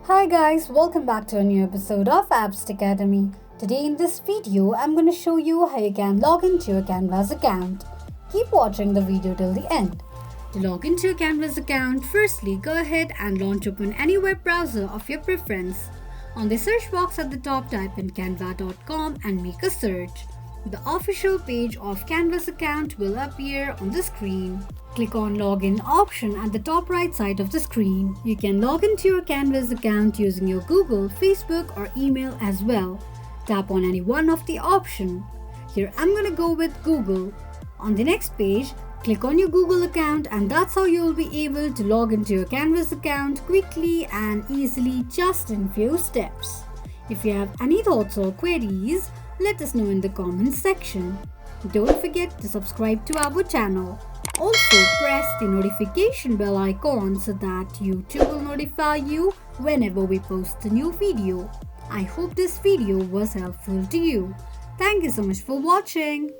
Hi guys, welcome back to a new episode of Apps Academy. Today in this video, I'm going to show you how you can log into your Canva's account. Keep watching the video till the end. To log into your Canva's account, firstly go ahead and launch open any web browser of your preference. On the search box at the top, type in canva.com and make a search. The official page of Canva's account will appear on the screen. Click on Login option at the top right side of the screen. You can log into your Canva's account using your Google, Facebook or email as well. Tap on any one of the option. Here I'm gonna go with Google. On the next page, click on your Google account and that's how you'll be able to log into your Canva's account quickly and easily just in few steps. If you have any thoughts or queries, let us know in the comments section. Don't forget to subscribe to our channel. Also press the notification bell icon so that YouTube will notify you whenever we post a new video. I hope this video was helpful to you. Thank you so much for watching.